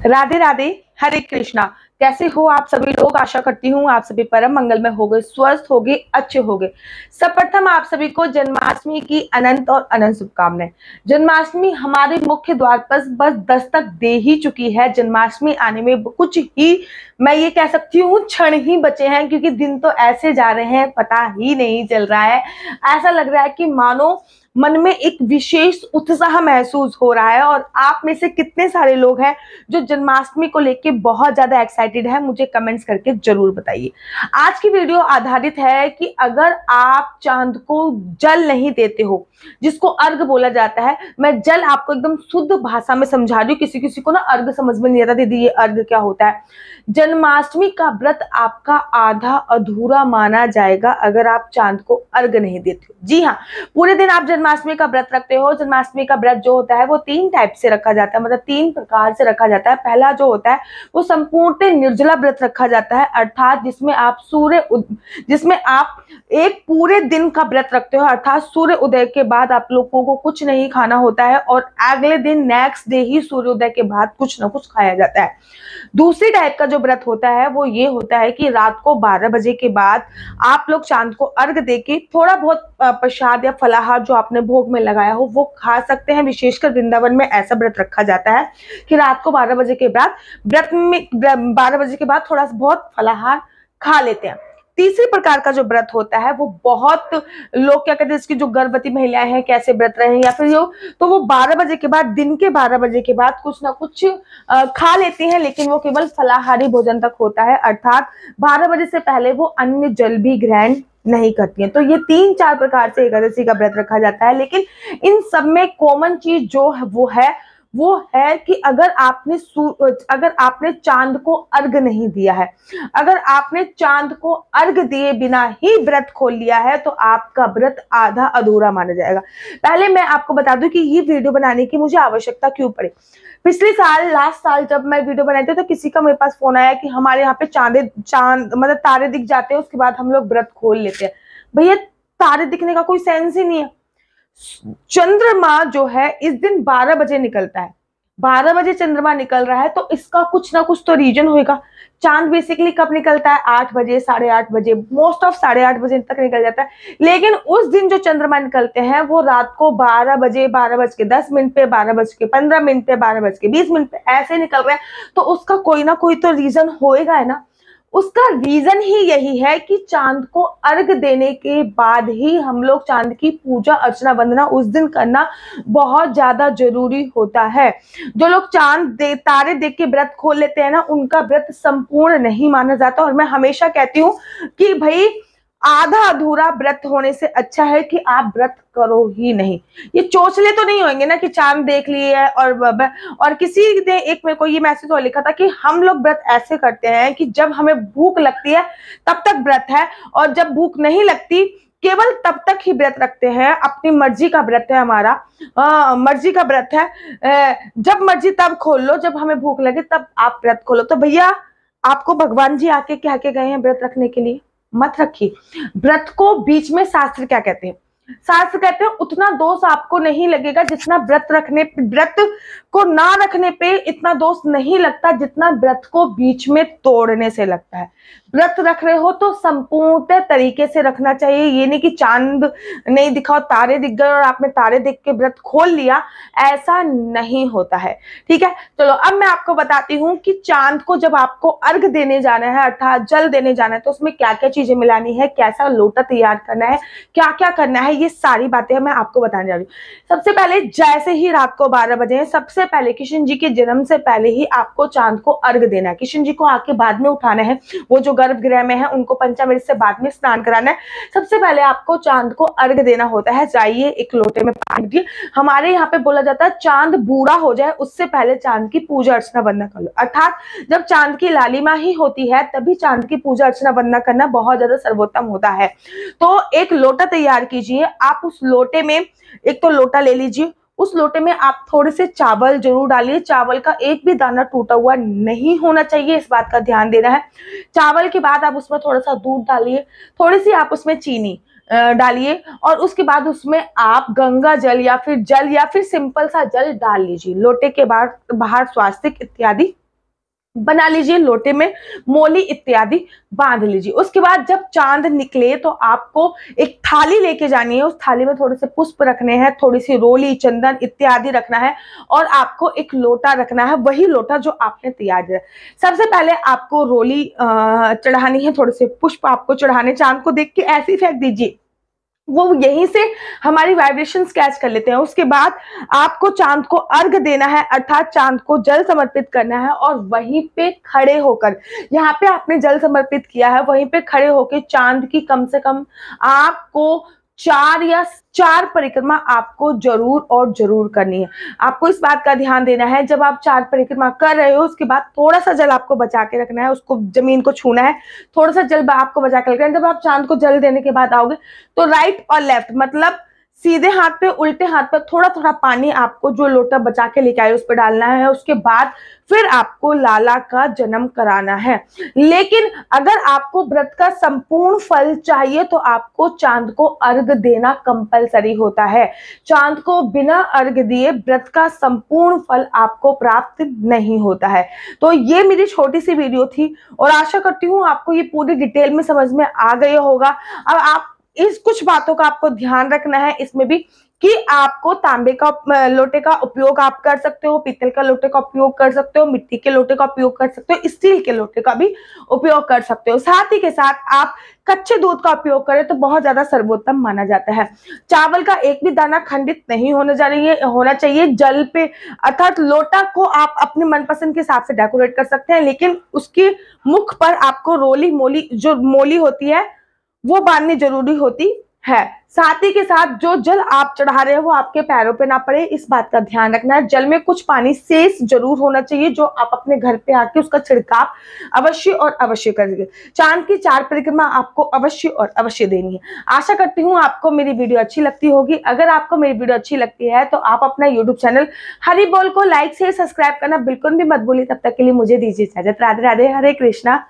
राधे राधे। हरे कृष्णा। कैसे हो आप सभी लोग? आशा करती हूँ आप सभी परम मंगल में होगे, स्वस्थ होगे, अच्छे होगे। सर्वप्रथम आप सभी को जन्माष्टमी की अनंत और अनंत शुभकामनाएं। जन्माष्टमी हमारे मुख्य द्वार पर बस दस्तक दे ही चुकी है। जन्माष्टमी आने में कुछ ही, मैं ये कह सकती हूँ, क्षण ही बचे हैं, क्योंकि दिन तो ऐसे जा रहे हैं पता ही नहीं चल रहा है। ऐसा लग रहा है कि मानो मन में एक विशेष उत्साह महसूस हो रहा है। और आप में से कितने सारे लोग हैं जो जन्माष्टमी को लेके बहुत ज्यादा एक्साइटेड है, मुझे कमेंट्स करके जरूर बताइए। आज की वीडियो आधारित है कि अगर आप चांद को जल नहीं देते हो, जिसको अर्घ बोला जाता है, मैं जल आपको एकदम शुद्ध भाषा में समझा रही हूँ। किसी किसी को ना अर्घ समझ में नहीं आता, दीदी ये अर्घ क्या होता है। जन्माष्टमी का व्रत आपका आधा अधूरा माना जाएगा अगर आप चांद को अर्घ नहीं देते हो। जी हाँ, पूरे दिन आप जन्माष्टमी का व्रत रखते हो। जन्माष्टमी का व्रत जो होता है वो 3 टाइप से रखा जाता है, मतलब 3 प्रकार से रखा जाता है। पहला जो होता है वो संपूर्ण निर्जला व्रत रखा जाता है, अर्थात जिसमें आप एक पूरे दिन का व्रत रखते हो, अर्थात सूर्य उदय के बाद आप लोगों को कुछ नहीं खाना होता है और अगले दिन नेक्स्ट डे ही सूर्योदय के बाद कुछ ना कुछ खाया जाता है। दूसरी टाइप का जो व्रत होता है वो ये होता है कि रात को 12 बजे के बाद आप लोग चांद को अर्घ देके थोड़ा बहुत प्रसाद या फलाहार जो आपने भोग में लगाया हो वो खा सकते हैं। विशेषकर वृंदावन में ऐसा व्रत रखा जाता है कि रात को 12 बजे के बाद व्रत में 12 बजे के बाद थोड़ा सा बहुत फलाहार खा लेते हैं। तीसरे प्रकार का जो व्रत होता है वो बहुत लोग क्या कहते हैं, इसकी जो गर्भवती महिलाएं हैं कैसे व्रत रहे हैं या फिर जो, तो वो 12 बजे के बाद, दिन के 12 बजे के बाद कुछ ना कुछ खा लेती हैं, लेकिन वो केवल फलाहारी भोजन तक होता है, अर्थात 12 बजे से पहले वो अन्य जल भी ग्रहण नहीं करती हैं। तो ये 3-4 प्रकार से एकादशी का व्रत रखा जाता है। लेकिन इन सब में कॉमन चीज जो है वो है कि अगर आपने चांद को अर्घ नहीं दिया है, अगर आपने चांद को अर्घ दिए बिना ही व्रत खोल लिया है, तो आपका व्रत आधा अधूरा माना जाएगा। पहले मैं आपको बता दूं कि ये वीडियो बनाने की मुझे आवश्यकता क्यों पड़ी। पिछले साल, लास्ट साल जब मैं वीडियो बनाई थी, तो किसी का मेरे पास फोन आया कि हमारे यहाँ पे चांद मतलब तारे दिख जाते हैं, उसके बाद हम लोग व्रत खोल लेते हैं। भैया, तारे दिखने का कोई सेंस ही नहीं है। चंद्रमा जो है इस दिन 12 बजे निकलता है। 12 बजे चंद्रमा निकल रहा है तो इसका कुछ ना कुछ तो रीजन होगा। चांद बेसिकली कब निकलता है? 8 बजे, 8:30 बजे, मोस्ट ऑफ 8:30 बजे तक निकल जाता है। लेकिन उस दिन जो चंद्रमा निकलते हैं वो रात को 12 बजे, 12:10 पे, 12:15 पे, 12:20 पे ऐसे निकल रहे हैं। तो उसका कोई ना कोई तो रीजन होएगा है ना। उसका रीजन ही यही है कि चांद को अर्घ देने के बाद ही हम लोग चांद की पूजा अर्चना वंदना उस दिन करना बहुत ज्यादा जरूरी होता है। जो लोग तारे देख के व्रत खोल लेते हैं ना, उनका व्रत संपूर्ण नहीं माना जाता। और मैं हमेशा कहती हूँ कि भाई, आधा अधूरा व्रत होने से अच्छा है कि आप व्रत करो ही नहीं। ये चोचले तो नहीं होंगे ना कि चांद देख लिए है। और किसी ने एक मेरे को ये मैसेज और लिखा था कि हम लोग व्रत ऐसे करते हैं कि जब हमें भूख लगती है तब तक व्रत है, और जब भूख नहीं लगती केवल तब तक ही व्रत रखते हैं। अपनी मर्जी का व्रत है हमारा, मर्जी का व्रत है। जब मर्जी तब खोल लो, जब हमें भूख लगे तब आप व्रत खोलो। तो भैया, आपको भगवान जी आके कह के गए हैं व्रत रखने के लिए, मत रखिए व्रत को। बीच में शास्त्र क्या कहते हैं? शास्त्र कहते हैं उतना दोष आपको नहीं लगेगा जितना व्रत को ना रखने पे इतना दोष नहीं लगता जितना व्रत को बीच में तोड़ने से लगता है। व्रत रख रहे हो तो संपूर्ण तरीके से रखना चाहिए। ये नहीं कि चांद नहीं दिखा और तारे दिख गए और आपने तारे देख के व्रत खोल लिया, ऐसा नहीं होता है। ठीक है, चलो अब मैं आपको बताती हूँ कि चांद को जब आपको अर्घ देने जाना है, अर्थात जल देने जाना है, तो उसमें क्या क्या चीजें मिलानी है, कैसा लोटा तैयार करना है, क्या क्या करना है, ये सारी बातें मैं आपको बताने जा रही हूँ। सबसे पहले, जैसे ही रात को 12 बजे, सबसे पहले किशन जी के जन्म से पहले ही आपको चांद को अर्घ देना है। किशन जी को आके बाद में उठाना है, वो जो गर्भगृह में है उनको पंचामृत से बाद में स्नान कराना है। सबसे पहले आपको चांद को अर्घ देना होता है। जाइए एक लोटे में पानी दीजिए। हमारे यहाँ पे बोला जाता है चांद बूढ़ा हो जाए उससे पहले चांद की पूजा अर्चना वंदना कर लो, अर्थात जब चांद की लालिमा ही होती है तभी चांद की पूजा अर्चना वंदना करना बहुत ज्यादा सर्वोत्तम होता है। तो एक लोटा तैयार कीजिए। आप उस लोटे में, एक तो लोटा ले लीजिए, उस लोटे में आप थोड़े से चावल जरूर डालिए। चावल का एक भी दाना टूटा हुआ नहीं होना चाहिए, इस बात का ध्यान देना है। चावल के बाद आप उसमें थोड़ा सा दूध डालिए, थोड़ी सी आप उसमें चीनी डालिए, और उसके बाद उसमें आप गंगा जल या फिर सिंपल सा जल डाल लीजिए। लोटे के बाहर स्वास्तिक इत्यादि बना लीजिए, लोटे में मोली इत्यादि बांध लीजिए। उसके बाद जब चांद निकले तो आपको एक थाली लेके जानी है, उस थाली में थोड़े से पुष्प रखने हैं, थोड़ी सी रोली, चंदन इत्यादि रखना है और आपको एक लोटा रखना है, वही लोटा जो आपने तैयार किया। सबसे पहले आपको रोली चढ़ानी है, थोड़े से पुष्प आपको चढ़ाने, चांद को देख के ऐसे ही फेंक दीजिए, वो यहीं से हमारी वाइब्रेशंस कैच कर लेते हैं। उसके बाद आपको चांद को अर्घ देना है, अर्थात चांद को जल समर्पित करना है और वहीं पे खड़े होकर, यहाँ पे आपने जल समर्पित किया है, वहीं पे खड़े होकर चांद की कम से कम आपको 4 परिक्रमा आपको जरूर और जरूर करनी है। आपको इस बात का ध्यान देना है, जब आप 4 परिक्रमा कर रहे हो उसके बाद थोड़ा सा जल आपको बचा के रखना है, उसको जमीन को छूना है, थोड़ा सा जल आपको बचा के रखना है। जब आप चांद को जल देने के बाद आओगे तो राइट और लेफ्ट, मतलब सीधे हाथ पे उल्टे हाथ पे थोड़ा थोड़ा पानी आपको जो लोटा बचा के लेके आए उस पर डालना है। उसके बाद फिर आपको लाला का जन्म कराना है। लेकिन अगर आपको व्रत का संपूर्ण फल चाहिए तो आपको चांद को अर्घ देना कंपलसरी होता है। चांद को बिना अर्घ दिए व्रत का संपूर्ण फल आपको प्राप्त नहीं होता है। तो ये मेरी छोटी सी वीडियो थी और आशा करती हूँ आपको ये पूरी डिटेल में समझ में आ गया होगा। अब आप इस कुछ बातों का आपको ध्यान रखना है इसमें भी, कि आपको तांबे का लोटे का उपयोग आप कर सकते हो, पीतल का लोटे का उपयोग कर सकते हो, मिट्टी के लोटे का उपयोग कर सकते हो, स्टील के लोटे का भी उपयोग कर सकते हो। साथ ही के साथ आप कच्चे दूध का उपयोग करें तो बहुत ज्यादा सर्वोत्तम माना जाता है। चावल का एक भी दाना खंडित नहीं होना चाहिए जल पे, अर्थात लोटा को आप अपने मनपसंद के हिसाब से डेकोरेट कर सकते हैं, लेकिन उसके मुख पर आपको रोली मोली जो मोली होती है वो बांधनी जरूरी होती है। साथ ही के साथ जो जल आप चढ़ा रहे हैं वो आपके पैरों पे ना पड़े, इस बात का ध्यान रखना है। जल में कुछ पानी शेष जरूर होना चाहिए जो आप अपने घर पे आके उसका छिड़काव अवश्य और अवश्य करेंगे। चांद की 4 परिक्रमा आपको अवश्य और अवश्य देनी है। आशा करती हूँ आपको मेरी वीडियो अच्छी लगती होगी। अगर आपको मेरी वीडियो अच्छी लगती है तो आप अपना यूट्यूब चैनल हरि बोल को लाइक से सब्सक्राइब करना बिल्कुल भी मत भूलिए। तब तक के लिए मुझे दीजिए इजाजत। राधे राधे, हरे कृष्णा।